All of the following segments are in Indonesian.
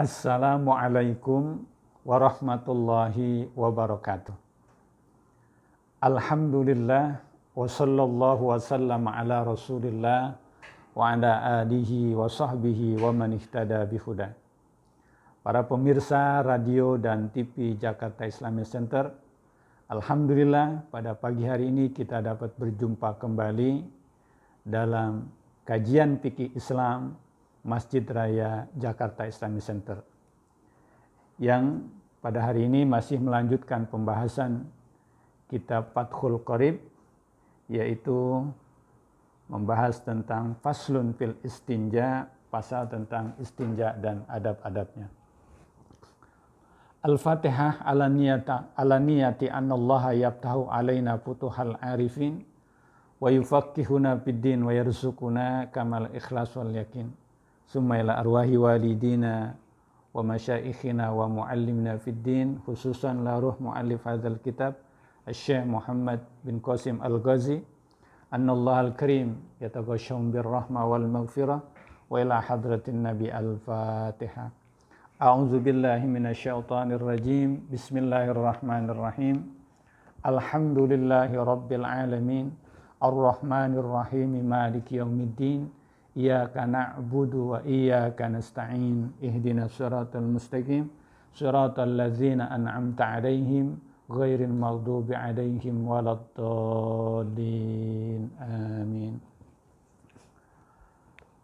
Assalamualaikum warahmatullahi wabarakatuh. Alhamdulillah wa sallallahu wa sallam ala rasulillah wa ala alihi wa sahbihi wa man ihtada bihuda. Para pemirsa radio dan TV Jakarta Islamic Center, alhamdulillah pada pagi hari ini kita dapat berjumpa kembali dalam kajian fikih Islam Masjid Raya Jakarta Islamic Center, yang pada hari ini masih melanjutkan pembahasan kitab Fathul Qorib, yaitu membahas tentang faslun fil istinja, pasal tentang istinja dan adab-adabnya. Al-Fatihah ala niyati annallaha yabtahu alaina futuhal arifin wa yufaqqihuna fid din wa yarzuquna kamal ikhlas wal yakin. Summa ila arwahi walidina wa masyaikhina wa muallimina fid din, khususan la ruh muallif hadzal kitab Asy-Syaikh Muhammad bin Qasim Al-Ghazi annallahu al-karim yataghashsham birrahma wal maghfirah wa ila hadratin nabi al-Fatihah. A'udzu billahi minasyaitonir rajim. Bismillahirrahmanirrahim. Alhamdulillahi rabbil alamin. Ar-Rahmanir Rahim. Maliki yaumiddin. Iyyaka na'budu wa iyyaka nasta'in. Ihdinas siratal mustaqim. Siratal ladzina an'amta 'alaihim ghairil maghdubi 'alaihim waladdallin. Amin.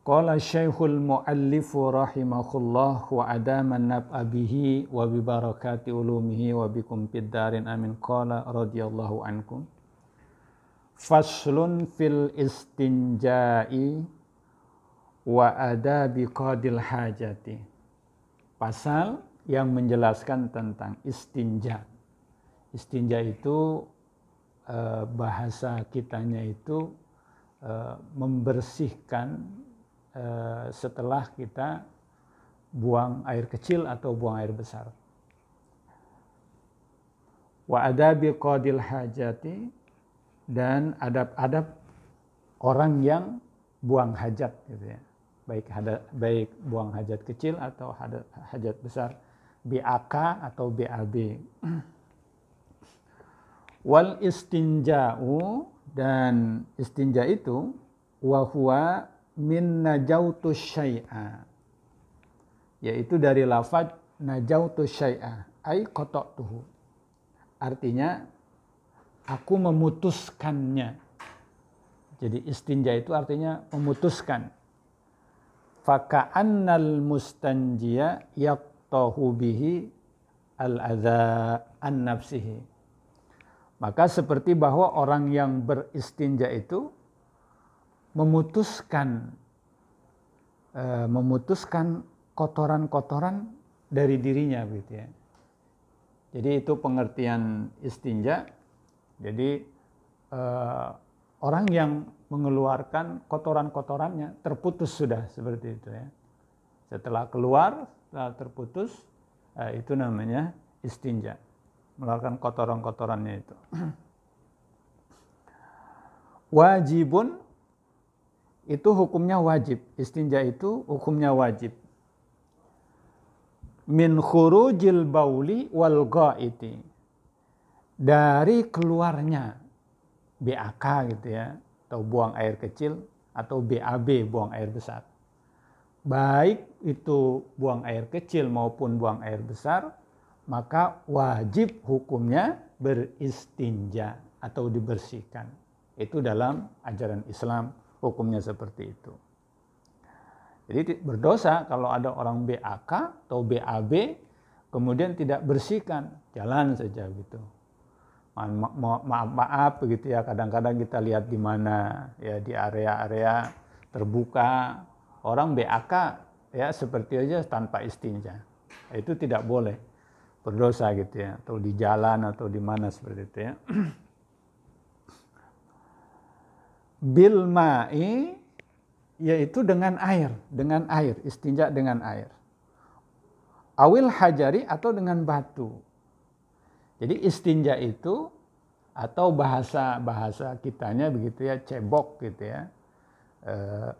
Qala Syekhul Muallif rahimahullah wa adama naf'a bihi wa bi barakati ulumihi wa bikum fid darin amin. Qala radhiyallahu ankum. Faslun fil istinja'i wa adabi qadil hajati. Pasal yang menjelaskan tentang istinja. Istinja itu bahasa kitanya itu membersihkan setelah kita buang air kecil atau buang air besar. Wa adabi qadil hajati, dan adab-adab orang yang buang hajat gitu ya. Baik buang hajat kecil atau hajat besar, BAK atau BAB. Wal istinja'u, dan istinja itu wa huwa min najautus syai'a, yaitu dari lafaz najautus syai'a ai qata'tuhu, artinya aku memutuskannya. Jadi istinja itu artinya memutuskan. Faka'annal mustanjiya yaqtahu bihi al-adza an nafsihi. Maka seperti bahwa orang yang beristinja itu memutuskan kotoran-kotoran dari dirinya gitu ya. Jadi itu pengertian istinja. Jadi orang yang mengeluarkan kotoran-kotorannya terputus sudah, seperti itu ya. Setelah keluar, setelah terputus, itu namanya istinja, mengeluarkan kotoran-kotorannya itu. Wajibun, itu hukumnya wajib. Istinja itu hukumnya wajib. Min khurujil bauli wal ghaiti, dari keluarnya BAK gitu ya, atau buang air kecil, atau BAB buang air besar. Baik itu buang air kecil maupun buang air besar, maka wajib hukumnya beristinja atau dibersihkan. Itu dalam ajaran Islam hukumnya seperti itu. Jadi berdosa kalau ada orang BAK atau BAB kemudian tidak bersihkan, jalan saja gitu. Maaf begitu ya, kadang-kadang kita lihat di mana ya, di area-area terbuka orang BAK ya seperti aja tanpa istinja. Itu tidak boleh, berdosa gitu ya, atau di jalan atau di mana seperti itu ya. Bil ma'i, yaitu dengan air, istinja dengan air. Awil hajari, atau dengan batu. Jadi istinja itu, atau bahasa kitanya begitu ya, cebok gitu ya,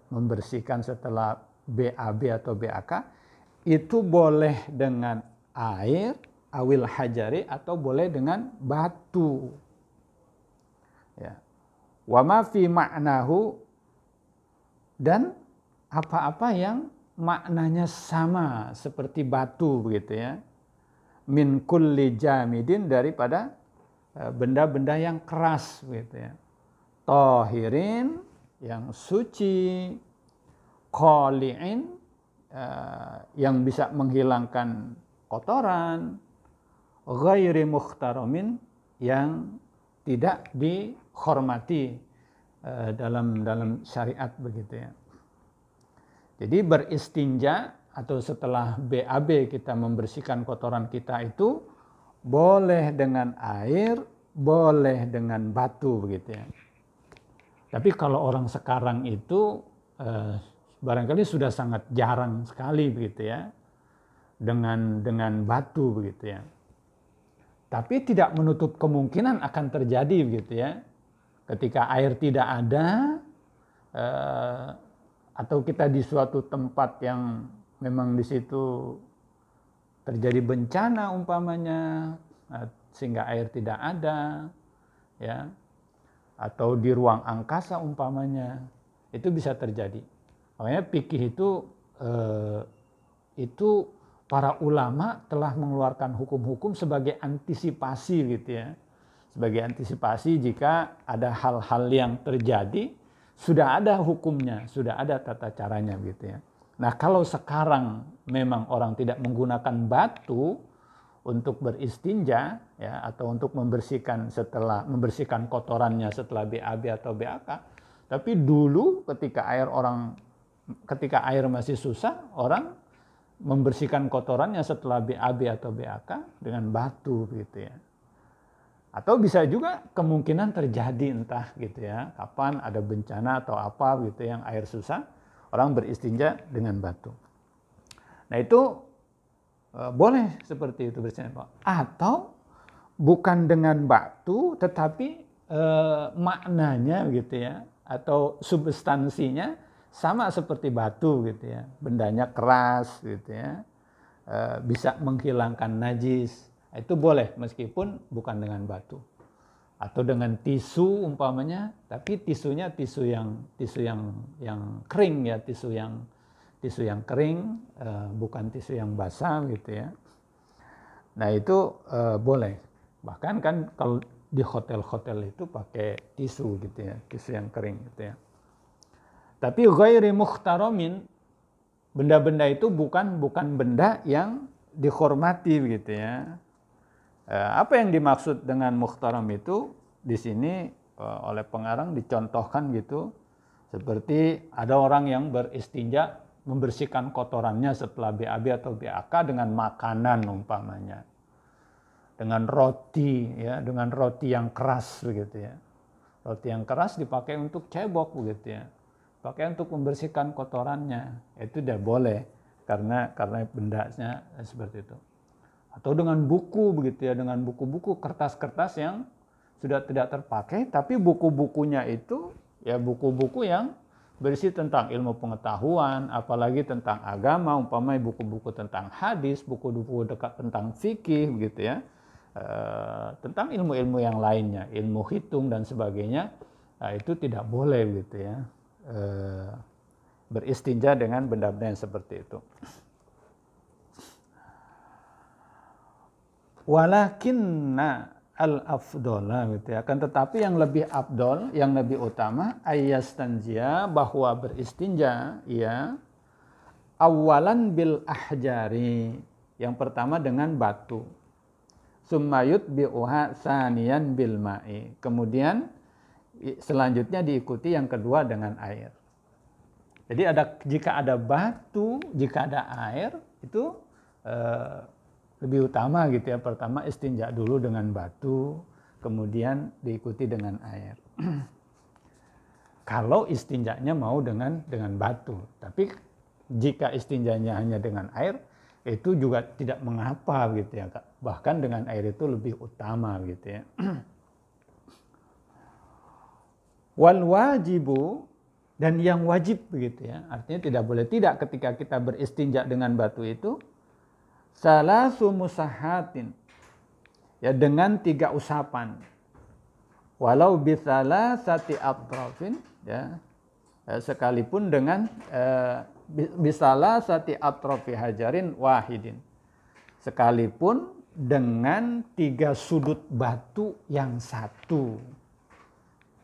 membersihkan setelah BAB atau BAK, itu boleh dengan air, awil hajari, atau boleh dengan batu. Ya. Wa ma fi ma'nahu, dan apa-apa yang maknanya sama seperti batu begitu ya. Min kulli jamidin, daripada benda-benda yang keras begitu ya. Tahirin, yang suci, qali'in, yang bisa menghilangkan kotoran, ghairi mukhtaramin, yang tidak dihormati dalam syariat begitu ya. Jadi beristinja atau setelah BAB kita membersihkan kotoran kita itu boleh dengan air, boleh dengan batu begitu ya. Tapi kalau orang sekarang itu barangkali sudah sangat jarang sekali begitu ya, dengan batu begitu ya. Tapi tidak menutup kemungkinan akan terjadi begitu ya. Ketika air tidak ada, atau kita di suatu tempat yang memang di situ terjadi bencana umpamanya, sehingga air tidak ada, ya, atau di ruang angkasa umpamanya, itu bisa terjadi. Makanya fikih itu para ulama telah mengeluarkan hukum-hukum sebagai antisipasi gitu ya. Sebagai antisipasi jika ada hal-hal yang terjadi, sudah ada hukumnya, sudah ada tata caranya gitu ya. Nah, kalau sekarang memang orang tidak menggunakan batu untuk beristinja ya, atau untuk membersihkan kotorannya setelah BAB atau BAK, tapi dulu ketika air masih susah, orang membersihkan kotorannya setelah BAB atau BAK dengan batu gitu ya. Atau bisa juga kemungkinan terjadi entah gitu ya, kapan ada bencana atau apa gitu yang air susah, orang beristinja dengan batu. Nah itu boleh seperti itu beristinja. Atau bukan dengan batu tetapi maknanya gitu ya, atau substansinya sama seperti batu gitu ya, bendanya keras gitu ya, bisa menghilangkan najis, itu boleh meskipun bukan dengan batu. Atau dengan tisu umpamanya, tapi tisunya tisu yang kering ya, tisu yang kering, bukan tisu yang basah gitu ya. Nah itu boleh. Bahkan kan kalau di hotel-hotel itu pakai tisu gitu ya, tisu yang kering gitu ya. Tapi ghairi mukhtaramin, benda-benda itu bukan benda yang dihormati begitu ya. Apa yang dimaksud dengan mukhtaram itu di sini oleh pengarang dicontohkan gitu, seperti ada orang yang beristinja membersihkan kotorannya setelah BAB atau BAK dengan makanan umpamanya, dengan roti ya, dengan roti yang keras begitu ya. Roti yang keras dipakai untuk cebok begitu ya, pakai untuk membersihkan kotorannya, itu tidak boleh karena bendanya seperti itu. Atau dengan buku begitu ya, dengan buku-buku kertas-kertas yang sudah tidak terpakai, tapi buku-bukunya itu ya buku-buku yang berisi tentang ilmu pengetahuan, apalagi tentang agama, umpamanya buku-buku tentang hadis, buku-buku dekat tentang fikih begitu ya, tentang ilmu-ilmu yang lainnya, ilmu hitung dan sebagainya. Nah, itu tidak boleh begitu ya, beristinja dengan benda-benda yang seperti itu. Walakinna al-afdola gitu ya. Akan tetapi yang lebih afdol, yang lebih utama, ayyastanjia, bahwa beristinja ya, awalan bil ahjari, yang pertama dengan batu, summayut bi'uha saniyan bil ma'i, kemudian selanjutnya diikuti yang kedua dengan air. Jadi jika ada batu, jika ada air, itu lebih utama gitu ya. Pertama istinja dulu dengan batu, kemudian diikuti dengan air. Kalau istinjanya mau dengan batu, tapi jika istinjanya hanya dengan air, itu juga tidak mengapa gitu ya. Bahkan dengan air itu lebih utama gitu ya. Wal wajibu, dan yang wajib begitu ya. Artinya tidak boleh tidak ketika kita beristinja dengan batu itu salasu musahatin, ya dengan 3 usapan. Walau bisalah sati atrafin, ya sekalipun dengan bisalah sati atrafi hajarin wahidin, sekalipun dengan 3 sudut batu yang satu.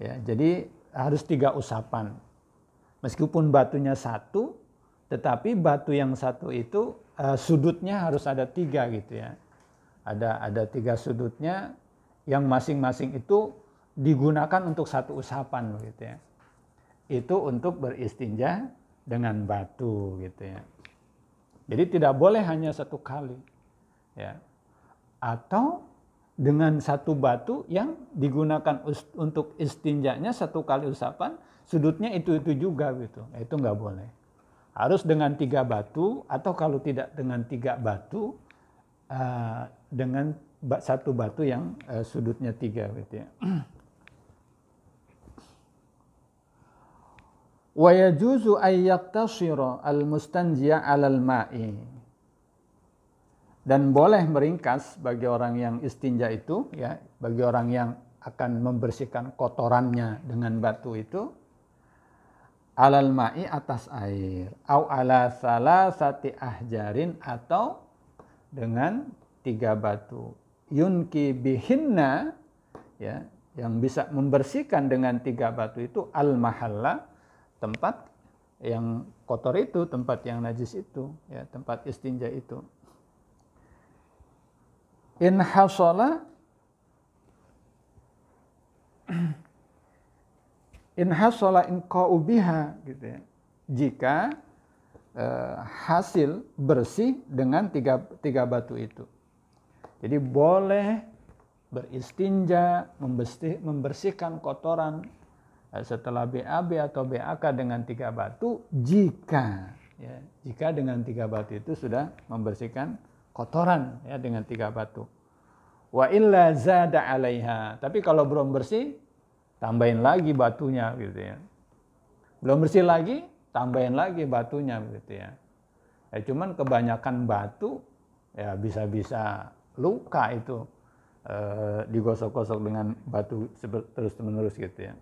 Ya, jadi harus 3 usapan. Meskipun batunya satu, tetapi batu yang satu itu sudutnya harus ada 3 gitu ya. Ada 3 sudutnya yang masing-masing itu digunakan untuk 1 usapan gitu ya. Itu untuk beristinja dengan batu gitu ya. Jadi tidak boleh hanya 1 kali ya. Atau dengan 1 batu yang digunakan untuk istinjanya 1 kali usapan, sudutnya itu juga gitu. Itu nggak boleh. Harus dengan 3 batu, atau kalau tidak dengan 3 batu, dengan 1 batu yang sudutnya 3 gitu ya. Wa yajuzu ay yaqtasira al-mustanjiya 'alal ma'i. Dan boleh meringkas bagi orang yang istinja itu ya, bagi orang yang akan membersihkan kotorannya dengan batu itu, alal ma'i atas air, au ala salasati ahjarin, atau dengan 3 batu. Yunki bihinna, ya, yang bisa membersihkan dengan 3 batu itu al mahalla, tempat yang kotor itu, tempat yang najis itu, ya, tempat istinja itu. In hasala inqa'u biha gitu ya. Jika hasil bersih dengan 3 batu itu. Jadi boleh beristinja, membersihkan kotoran setelah BAB atau BAK dengan 3 batu jika dengan 3 batu itu sudah membersihkan kotoran ya dengan 3 batu. Wa illa zada 'alaiha. Tapi kalau belum bersih, tambahin lagi batunya gitu ya. Belum bersih lagi, tambahin lagi batunya gitu ya. Cuman kebanyakan batu ya bisa-bisa luka itu digosok-gosok dengan batu terus-menerus gitu ya.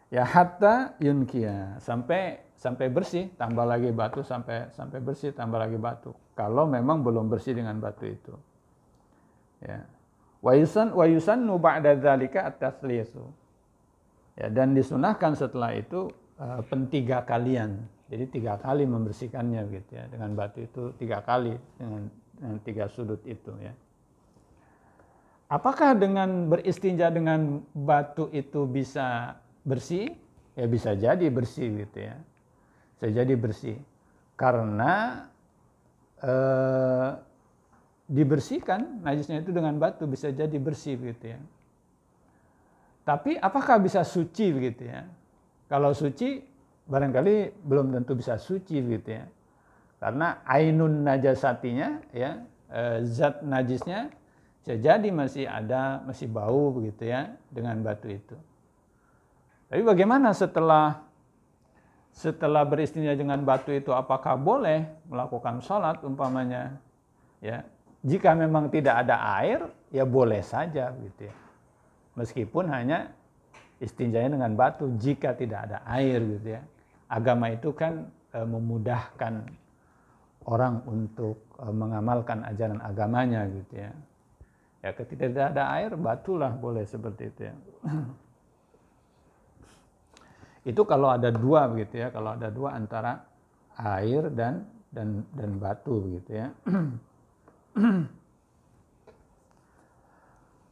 Ya hatta yunkia, sampai bersih, tambah lagi batu, sampai bersih, tambah lagi batu. Kalau memang belum bersih dengan batu itu. Ya. Wa yusannu ba'da dzalika at-taslisu. Ya, dan disunahkan setelah itu pen-3 kalian. Jadi 3 kali membersihkannya gitu ya. Dengan batu itu 3 kali dengan 3 sudut itu ya. Apakah dengan beristinja dengan batu itu bisa bersih? Ya bisa jadi bersih gitu ya. Bisa jadi bersih. Karena dibersihkan najisnya itu dengan batu, bisa jadi bersih gitu ya. Tapi apakah bisa suci gitu ya? Kalau suci barangkali belum tentu bisa suci gitu ya. Karena ainun najasatinya ya, zat najisnya bisa jadi masih bau begitu ya dengan batu itu. Tapi bagaimana setelah beristinja dengan batu itu, apakah boleh melakukan sholat umpamanya? Ya, jika memang tidak ada air, ya boleh saja gitu ya. Meskipun hanya istinjanya dengan batu jika tidak ada air gitu ya. Agama itu kan memudahkan orang untuk mengamalkan ajaran agamanya gitu ya. Ya ketika tidak ada air, batulah boleh seperti itu ya. Itu kalau ada 2 begitu ya, kalau ada 2 antara air dan batu begitu ya.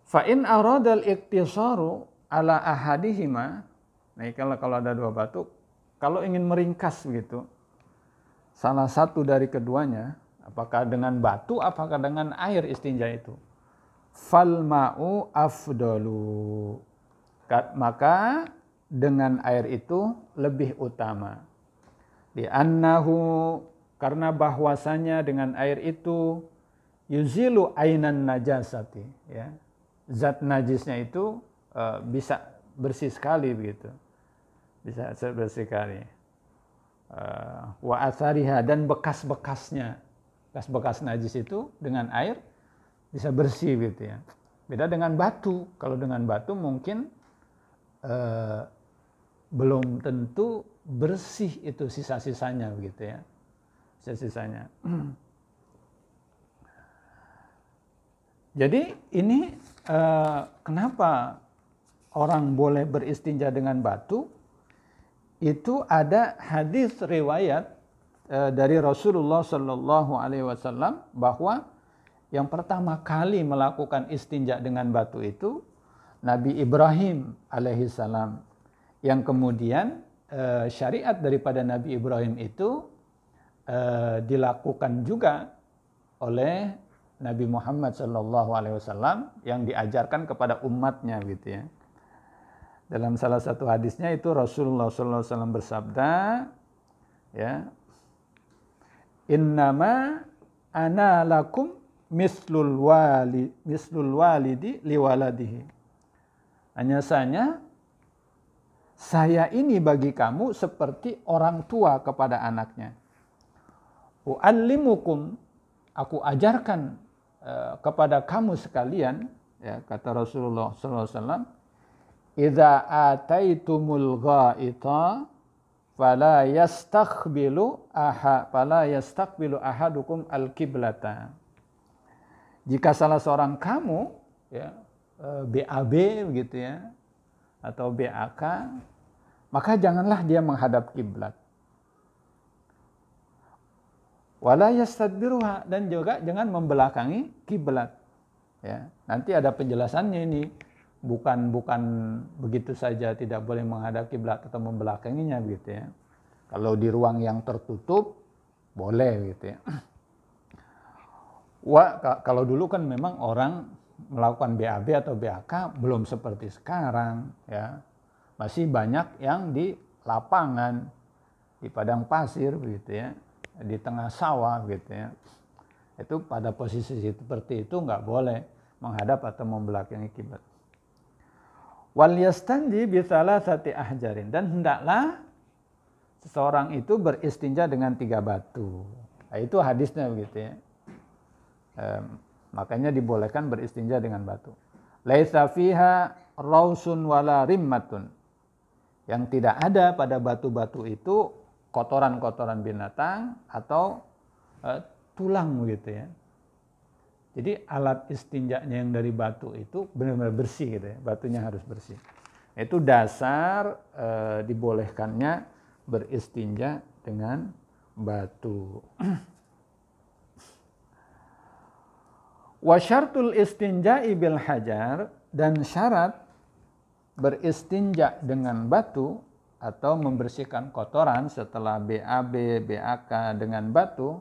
Fa in aradal iktisaru ala ahadihima, nah kalau ada 2 batu, kalau ingin meringkas begitu salah satu dari keduanya, apakah dengan batu apakah dengan air istinja itu, fal ma'u afdalu, maka dengan air itu lebih utama. Li'annahu, karena bahwasanya dengan air itu yuzilu ainan najasati, ya. Zat najisnya itu bisa bersih sekali begitu. Bisa bersih sekali. Wa athariha, dan bekas-bekasnya. Bekas-bekas najis itu dengan air bisa bersih gitu ya. Beda dengan batu. Kalau dengan batu mungkin belum tentu bersih itu sisa-sisanya begitu ya. Sisa-sisanya. Jadi ini kenapa orang boleh beristinja dengan batu? Itu ada hadis riwayat dari Rasulullah Shallallahu Alaihi Wasallam bahwa yang pertama kali melakukan istinja dengan batu itu Nabi Ibrahim alaihissalam, yang kemudian syariat daripada Nabi Ibrahim itu dilakukan juga oleh Nabi Muhammad Shallallahu Alaihi Wasallam yang diajarkan kepada umatnya gitu ya. Dalam salah satu hadisnya itu Rasulullah Shallallahu Alaihi Wasallam bersabda, ya, innama ana lakum mislul walidi liwaladihi. Hanya saja saya ini bagi kamu seperti orang tua kepada anaknya. U'allimukum, aku ajarkan kepada kamu sekalian, ya, kata Rasulullah SAW, idza ataitumul ghaita fala yastaqbilu ahadukum al-qiblata. Jika salah seorang kamu, ya, BAB begitu ya, atau BAK, maka janganlah dia menghadap kiblat. Wala yastadbiruha, dan juga jangan membelakangi kiblat. Ya, nanti ada penjelasannya ini. Bukan begitu saja tidak boleh menghadap kiblat atau membelakanginya gitu ya. Kalau di ruang yang tertutup boleh gitu ya. Kalau dulu kan memang orang melakukan BAB atau BAK belum seperti sekarang ya. Masih banyak yang di lapangan, di padang pasir begitu ya, di tengah sawah gitu ya. Itu pada posisi seperti itu nggak boleh menghadap atau membelakangi kiblat. Wal yastanji bi salasati ahjarin, dan hendaklah seseorang itu beristinja dengan 3 batu. Nah, itu hadisnya begitu ya. Makanya dibolehkan beristinja dengan batu. Laisa fiha rausun wala rimmatun. Yang tidak ada pada batu-batu itu kotoran-kotoran binatang atau tulang gitu ya. Jadi alat istinjanya yang dari batu itu benar-benar bersih gitu ya. Batunya harus bersih. Itu dasar dibolehkannya beristinja dengan batu. Wa syartul istinja'i bil hajar, dan syarat beristinja dengan batu atau membersihkan kotoran setelah BAB, BAK dengan batu,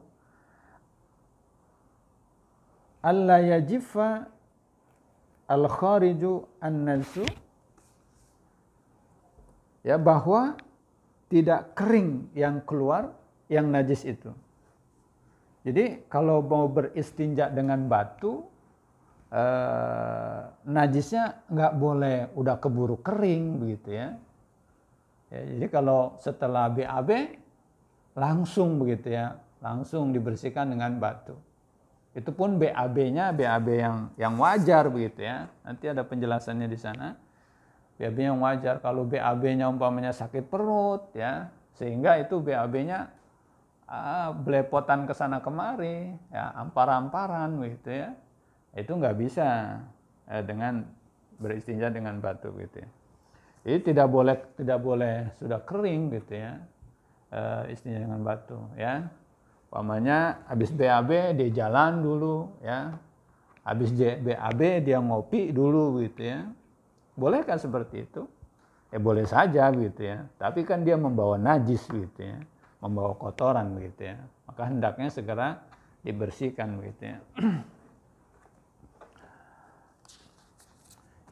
alla yajifa al-khariju an-nasu, ya, bahwa tidak kering yang keluar yang najis itu. Jadi kalau mau beristinja dengan batu, najisnya nggak boleh udah keburu kering begitu ya. Jadi kalau setelah BAB langsung begitu ya, langsung dibersihkan dengan batu. Itu pun BAB-nya BAB yang wajar begitu ya. Nanti ada penjelasannya di sana. BAB yang wajar. Kalau BAB-nya umpamanya sakit perut ya, sehingga itu BAB-nya belepotan ke sana kemari, ya, ampar-amparan begitu ya. Itu nggak bisa dengan beristinja dengan batu gitu ya. Jadi tidak boleh sudah kering gitu ya, istinja dengan batu ya. Umpamanya habis BAB dia jalan dulu ya, habis BAB dia ngopi dulu gitu ya. Bolehkah seperti itu? Ya boleh saja gitu ya. Tapi kan dia membawa najis gitu ya, membawa kotoran gitu ya. Maka hendaknya segera dibersihkan gitu ya.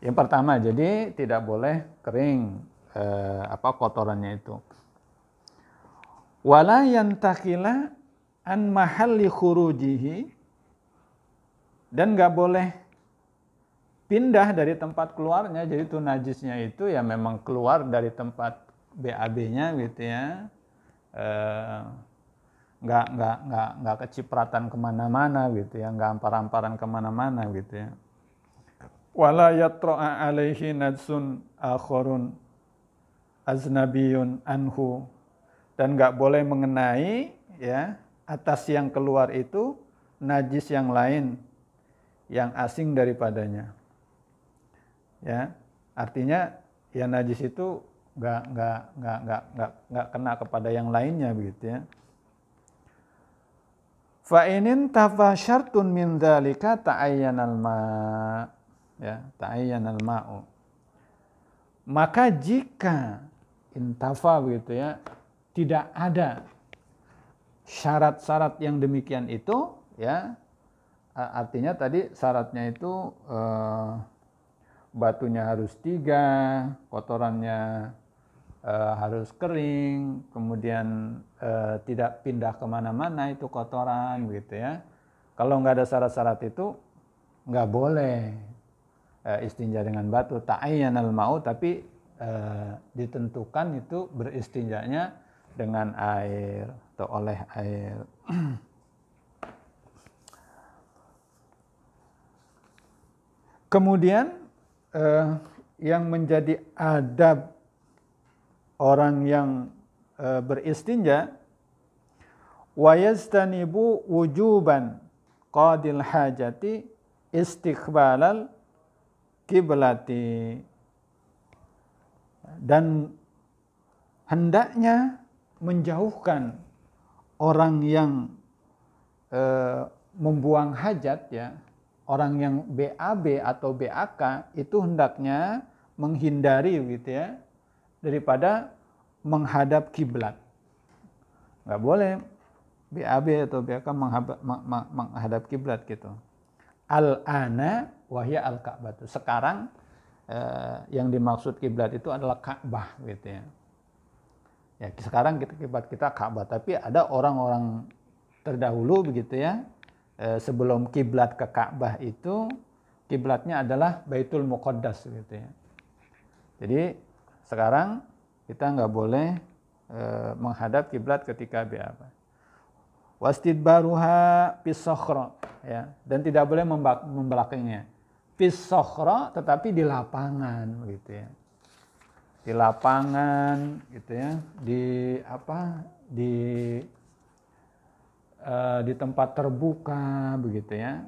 Yang pertama, jadi tidak boleh kering kotorannya itu. Wala yantakila an mahalli khurujihi, dan nggak boleh pindah dari tempat keluarnya. Jadi itu najisnya itu ya memang keluar dari tempat BAB-nya gitu ya, nggak kecipratan kemana-mana gitu ya, nggak ampar-amparan kemana-mana gitu ya. Wala yatra'a alaihi najsun akhorun aznabiyun anhu, dan nggak boleh mengenai ya atas yang keluar itu najis yang lain yang asing daripadanya. Ya, artinya ya najis itu nggak kena kepada yang lainnya begitu ya. Fa inin tafa syartun min dzalika ta'ayyanal ma, ya, ta'ayyanal ma'u. Maka jika intafa begitu ya, tidak ada syarat-syarat yang demikian itu ya, artinya tadi syaratnya itu batunya harus 3, kotorannya harus kering, kemudian tidak pindah kemana-mana itu kotoran begitu ya. Kalau nggak ada syarat-syarat itu nggak boleh istinja dengan batu. Ta'ayyanal ma'u, tapi ditentukan itu beristinjanya dengan air atau oleh air. Kemudian yang menjadi adab orang yang beristinja, wa yastanibu wujuban qadil hajati istiqbalal kiblati, dan hendaknya menjauhkan orang yang membuang hajat ya, orang yang BAB atau BAK itu hendaknya menghindari gitu ya daripada menghadap kiblat. Nggak boleh BAB atau BAK menghadap kiblat gitu. Al-ana wahya al-Ka'bah. Sekarang yang dimaksud kiblat itu adalah Ka'bah gitu ya. Ya sekarang kiblat kita Ka'bah, tapi ada orang-orang terdahulu begitu ya. Sebelum kiblat ke Ka'bah itu kiblatnya adalah Baitul Muqaddas gitu ya. Jadi sekarang kita nggak boleh menghadap kiblat ketika BAB. Wastidbaruha pisokhro ya, dan tidak boleh membelakangnya. Pisokhro tetapi di lapangan gitu ya. Di lapangan gitu ya, di tempat terbuka begitu ya.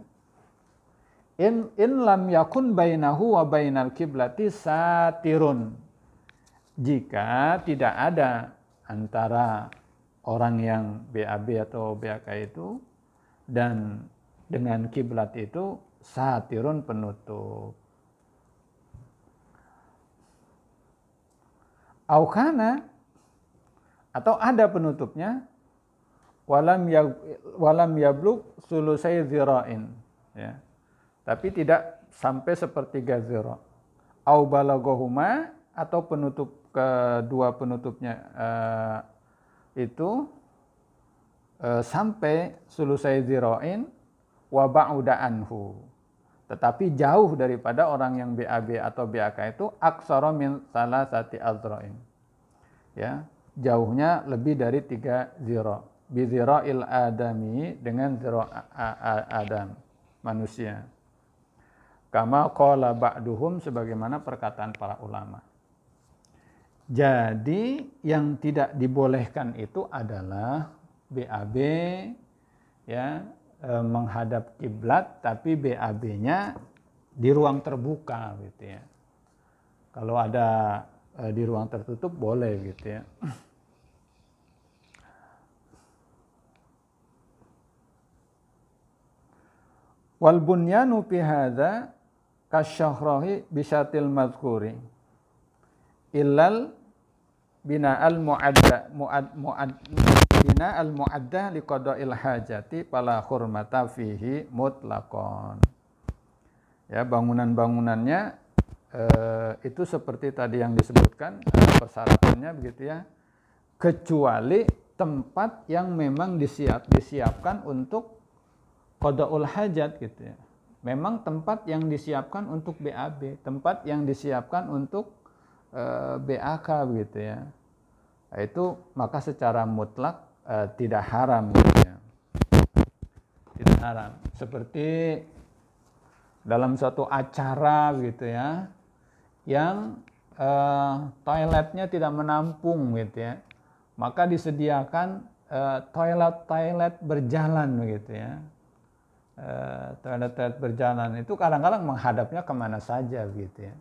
In lam yakun bainahu wa bainal kiblati satirun, jika tidak ada antara orang yang BAB atau BAK itu dan dengan kiblat itu satirun, penutup. Aukana, atau ada penutupnya, walam yablug sulusai zira'in ya, tapi tidak sampai sepertiga zira'. Au balagohuma, atau penutup kedua penutupnya itu sampai sulusai zira'in wa ba'uda anhu, tetapi jauh daripada orang yang BAB atau BAK itu aksara min salasati azra'in ya, jauhnya lebih dari 3 zira'. Bizira'il adami, dengan zira' adam manusia. Kama qala ba'duhum, sebagaimana perkataan para ulama. Jadi yang tidak dibolehkan itu adalah BAB ya, menghadap kiblat tapi BAB-nya di ruang terbuka gitu ya. Kalau ada di ruang tertutup boleh gitu ya. Wal bunyanu fi hadza kasyahrahi bisyatil mazkuri illal bina al muadda liqada'il hajati fala hurmata fihi mutlaqan. Ya, bangunan-bangunannya itu seperti tadi yang disebutkan persyaratannya begitu ya, kecuali tempat yang memang disiapkan untuk qada'ul hajat gitu ya. memang tempat yang disiapkan untuk BAB, tempat yang disiapkan untuk BAK gitu ya. Itu maka secara mutlak tidak haram gitu ya. Tidak haram. Seperti dalam suatu acara gitu ya, yang toiletnya tidak menampung gitu ya, maka disediakan toilet berjalan gitu ya. Toilet berjalan itu kadang-kadang menghadapnya kemana saja gitu ya.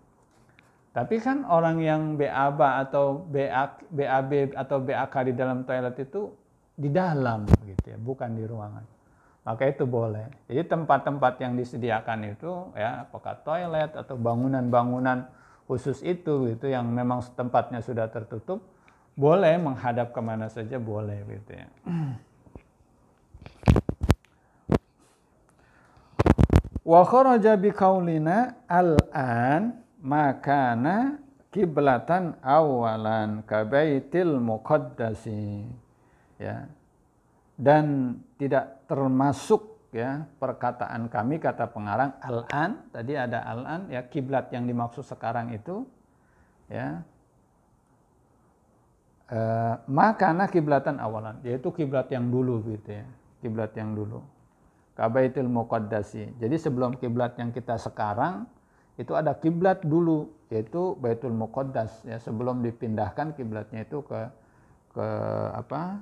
Tapi kan orang yang BAB atau BAB atau BAK di dalam toilet itu di dalam gitu ya, bukan di ruangan. Maka itu boleh. Jadi tempat-tempat yang disediakan itu ya, apakah toilet atau bangunan-bangunan khusus itu gitu yang memang tempatnya sudah tertutup, boleh menghadap kemana saja boleh gitu ya. Wa kharaja biqaulina al-an makana kiblatan awalan kabaitil muqaddasi ya, dan tidak termasuk ya perkataan kami kata pengarang al-an, tadi ada al-an ya, kiblat yang dimaksud sekarang itu ya, makana kiblatan awalan, yaitu kiblat yang dulu gitu ya, kiblat yang dulu kabaitil muqaddasi. Jadi sebelum kiblat yang kita sekarang itu ada kiblat dulu, yaitu Baitul Muqaddas ya, sebelum dipindahkan kiblatnya itu ke apa?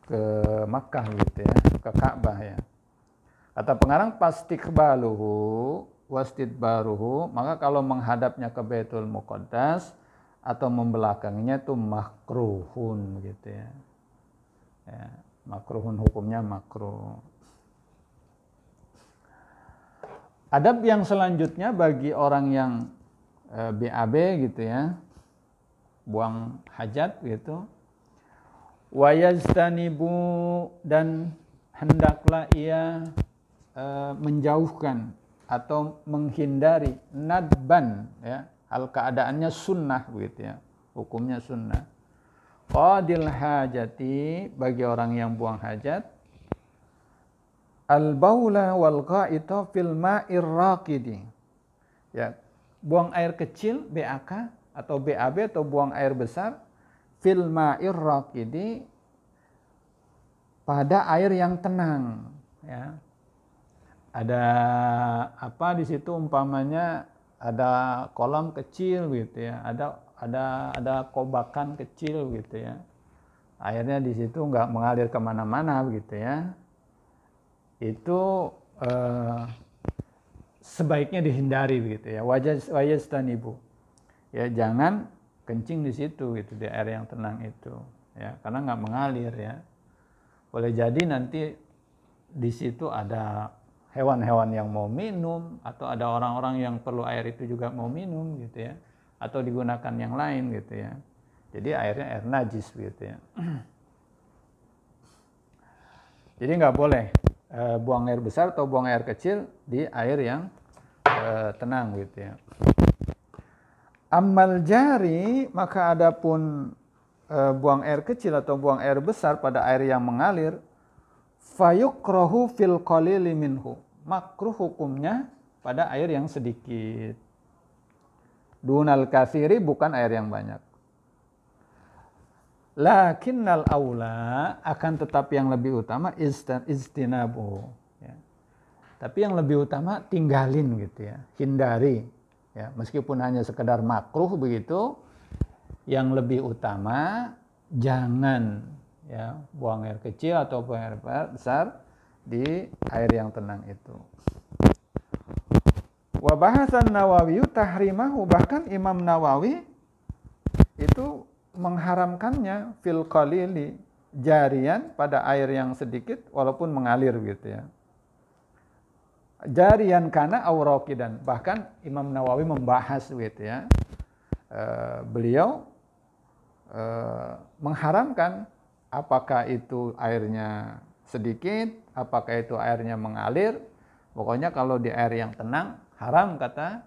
Ke Makkah gitu ya, ke Ka'bah ya. Kata pengarang pastiqbaluhu wastidbaruhu, maka kalau menghadapnya ke Baitul Muqaddas atau membelakanginya itu makruhun gitu ya. Ya, makruhun hukumnya makruh. Adab yang selanjutnya bagi orang yang BAB gitu ya, buang hajat gitu, wa yajtanibu, dan hendaklah ia menjauhkan atau menghindari nadban ya, hal keadaannya sunnah begitu ya, hukumnya sunnah. Qadil hajati, bagi orang yang buang hajat, al-baula wal qa'ita fil ma'ir raqidi ya, buang air kecil BAK atau BAB atau buang air besar fil ma'ir raqidi, pada air yang tenang ya. Ada apa di situ, umpamanya ada kolam kecil gitu ya, ada kobakan kecil gitu ya, airnya di situ nggak mengalir kemana-mana gitu ya, itu sebaiknya dihindari begitu ya, wajastanibu ya, jangan kencing di situ gitu, di air yang tenang itu ya, karena nggak mengalir ya. Boleh jadi nanti di situ ada hewan-hewan yang mau minum, atau ada orang-orang yang perlu air itu juga mau minum gitu ya, atau digunakan yang lain gitu ya. Jadi airnya air najis gitu ya. Jadi nggak boleh buang air besar atau buang air kecil di air yang tenang gitu ya. Ammal jari, maka adapun buang air kecil atau buang air besar pada air yang mengalir, fayukrahu fil qalili minhu, makruh hukumnya pada air yang sedikit. Dunal katsiri, bukan air yang banyak. Lakinnal aula, akan tetapi yang lebih utama istinabu ya. Tapi yang lebih utama tinggalin gitu ya, hindari ya, meskipun hanya sekedar makruh begitu, yang lebih utama jangan ya buang air kecil atau buang air besar di air yang tenang itu. Wa bahasan Nawawi tahrimahu, bahkan Imam Nawawi itu mengharamkannya fil qalili jarian, pada air yang sedikit walaupun mengalir gitu ya. Jarian kana aw raqidan, bahkan Imam Nawawi membahas gitu ya. Beliau mengharamkan apakah itu airnya sedikit, apakah itu airnya mengalir. Pokoknya kalau di air yang tenang haram, kata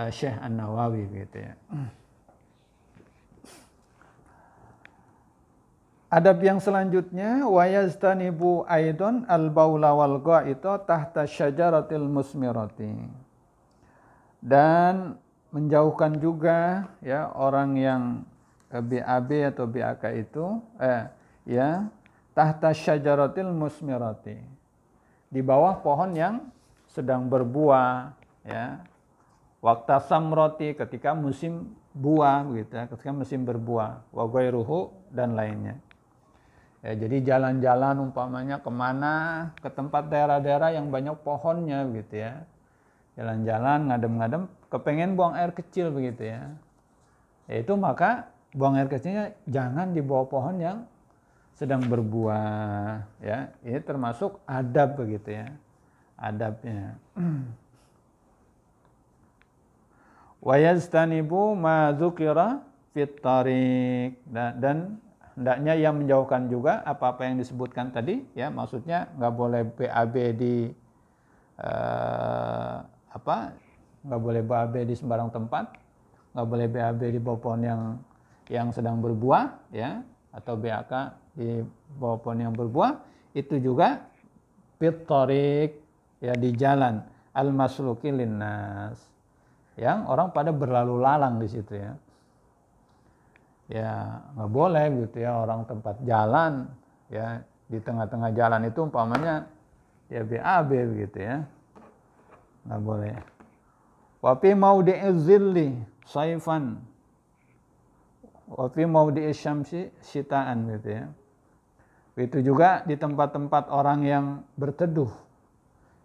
Syekh An-Nawawi gitu ya. Adab yang selanjutnya wa yaztanibu aidon al-baula wal gha'ita tahta syajaratil musmirati. Dan menjauhkan juga ya orang yang BAB atau BAK itu ya tahta syajaratil musmirati. Di bawah pohon yang sedang berbuah ya. Waqta samrati ketika musim buah gitu ya, ketika musim berbuah, wa ghairuhu dan lainnya. Ya, jadi jalan-jalan umpamanya kemana, ke tempat daerah-daerah yang banyak pohonnya begitu ya. Jalan-jalan ngadem-ngadem kepengen buang air kecil begitu ya. Itu maka buang air kecilnya jangan di bawah pohon yang sedang berbuah ya. Ini termasuk adab begitu ya. Adabnya. Wa yaztanibu ma dzukira fit tariq, dan hendaknya yang menjauhkan juga apa-apa yang disebutkan tadi ya, maksudnya nggak boleh BAB di nggak boleh BAB di sembarang tempat, nggak boleh BAB di bawah pohon yang sedang berbuah ya, atau BAK di bawah pohon yang berbuah. Itu juga fit tariq ya, di jalan al-masluki linnas, yang orang pada berlalu lalang di situ ya. Ya nggak boleh gitu ya, orang tempat jalan ya, di tengah-tengah jalan itu umpamanya ya BAB begitu ya, nggak boleh. Wa fi maudi'iz zilli saifan wa fi maudi'iz syamsi syitaan gitu ya. Itu juga di tempat-tempat orang yang berteduh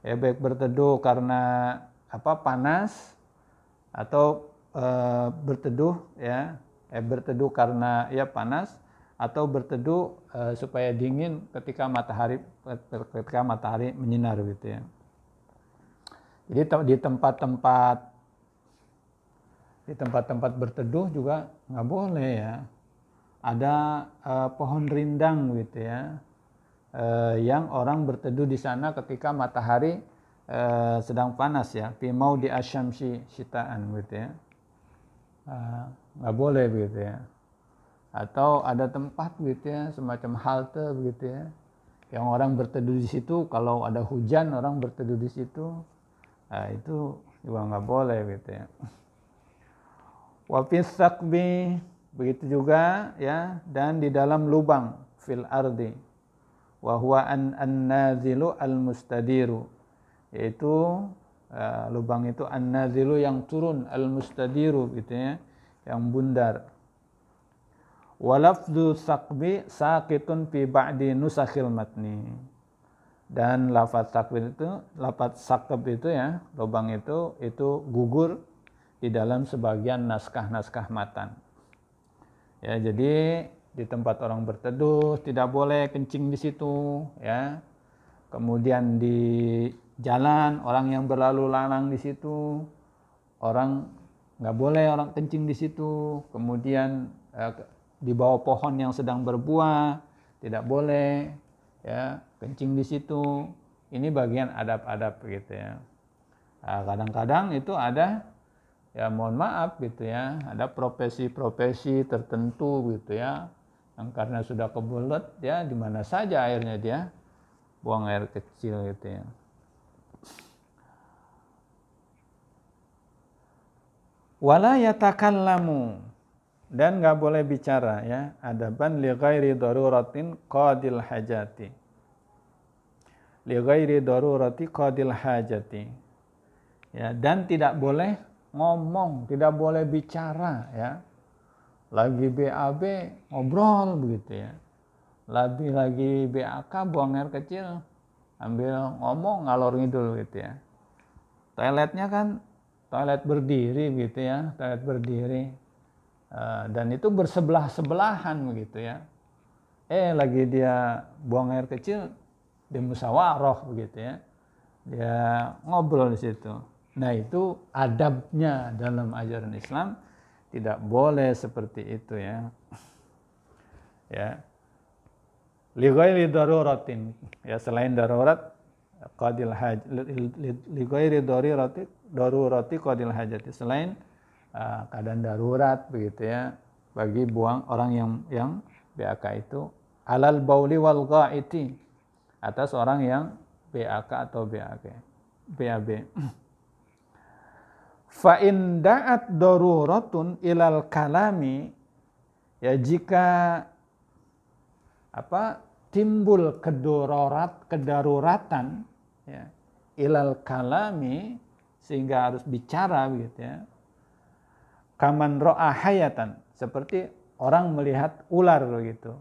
ya, baik berteduh karena panas, atau berteduh ya, berteduh karena ya panas, atau berteduh supaya dingin ketika matahari menyinar gitu ya. Jadi di tempat-tempat berteduh juga nggak boleh ya. Ada pohon rindang gitu ya, yang orang berteduh di sana ketika matahari sedang panas ya, fi maudi asyamsi syitaan gitu ya. Nggak boleh begitu ya. Atau ada tempat gitu ya, semacam halte begitu ya, yang orang berteduh di situ, kalau ada hujan orang berteduh di situ, itu juga nggak boleh gitu ya. Wa fis saqbi, begitu juga ya, dan di dalam lubang, fil ardi, wa huwa an-nazilu al-mustadiru, yaitu lubang itu an-nazilu yang turun, al-mustadiru gitu ya, yang bundar. Walafdhu saqbi saqitun fi ba'di nusakhil matni, dan lafaz saqab itu ya, lubang itu gugur di dalam sebagian naskah-naskah matan. Ya, jadi di tempat orang berteduh tidak boleh kencing di situ ya. Kemudian di jalan orang yang berlalu lalang di situ, orang nggak boleh orang kencing di situ. Kemudian di bawah pohon yang sedang berbuah tidak boleh ya kencing di situ. Ini bagian adab-adab gitu ya. Kadang-kadang itu ada ya, mohon maaf gitu ya, ada profesi-profesi tertentu gitu ya, yang karena sudah kebelet ya, di mana saja airnya dia buang air kecil gitu ya. Wala yatakallamu, dan nggak boleh bicara ya, adaban li ghairi daruratin qadil hajati, li ghairi darurati qadil hajati ya, dan tidak boleh ngomong, tidak boleh bicara ya. Lagi BAB ngobrol begitu ya, lagi BAK buang air kecil ambil ngomong ngalor ngidul gitu ya. Toiletnya kan toilet berdiri gitu ya, toilet berdiri, dan itu bersebelah-sebelahan begitu ya. Lagi dia buang air kecil, dia musyawarah begitu ya, dia ngobrol di situ. Nah, itu adabnya dalam ajaran Islam, tidak boleh seperti itu ya. Ya. Li ghairi daruratin, ya, selain darurat qadil haj, li ghairi darurati qadil hajati, selain keadaan darurat begitu ya, bagi buang orang yang BAK itu alal bauli wal ghaiti, atas orang yang BAK atau BAB. Fa in da'at daruratun ilal kalami, ya jika timbul kedaruratan ya, ilal kalami, sehingga harus bicara begitu ya. Kaman ro'a hayatan, seperti orang melihat ular begitu.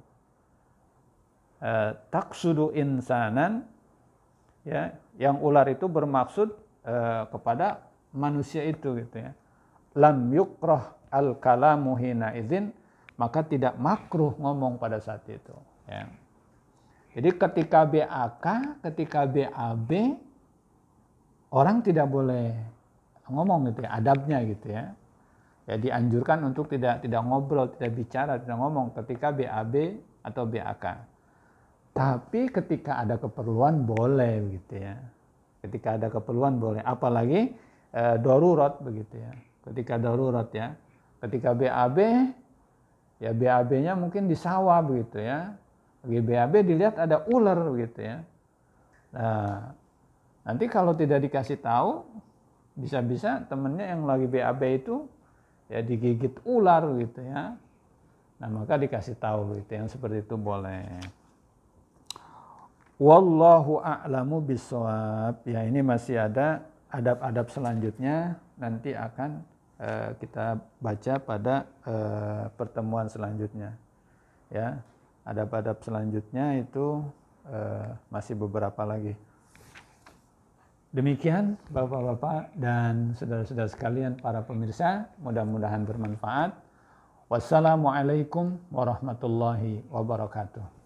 Taksudu insanan, ya, yang ular itu bermaksud kepada manusia itu gitu ya. Lam yukrah al kalamu hina idzin, maka tidak makruh ngomong pada saat itu ya. Jadi ketika BAK, ketika BAB, orang tidak boleh ngomong gitu ya, adabnya gitu ya. Ya dianjurkan untuk tidak ngobrol, tidak bicara, tidak ngomong ketika BAB atau BAK. Tapi ketika ada keperluan boleh begitu ya. Ketika ada keperluan boleh, apalagi darurat begitu ya. Ketika darurat ya. Ketika BAB, ya BAB-nya mungkin di sawah begitu ya. Lagi BAB dilihat ada ular begitu ya. Nah, nanti kalau tidak dikasih tahu, bisa-bisa temennya yang lagi BAB itu ya digigit ular gitu ya. Nah, maka dikasih tahu gitu, yang seperti itu boleh. Wallahu a'lamu bissawab. Ya, ini masih ada adab-adab selanjutnya, nanti akan kita baca pada pertemuan selanjutnya. Ya, adab-adab selanjutnya itu masih beberapa lagi. Demikian Bapak-bapak dan saudara-saudara sekalian para pemirsa, mudah-mudahan bermanfaat. Wassalamualaikum warahmatullahi wabarakatuh.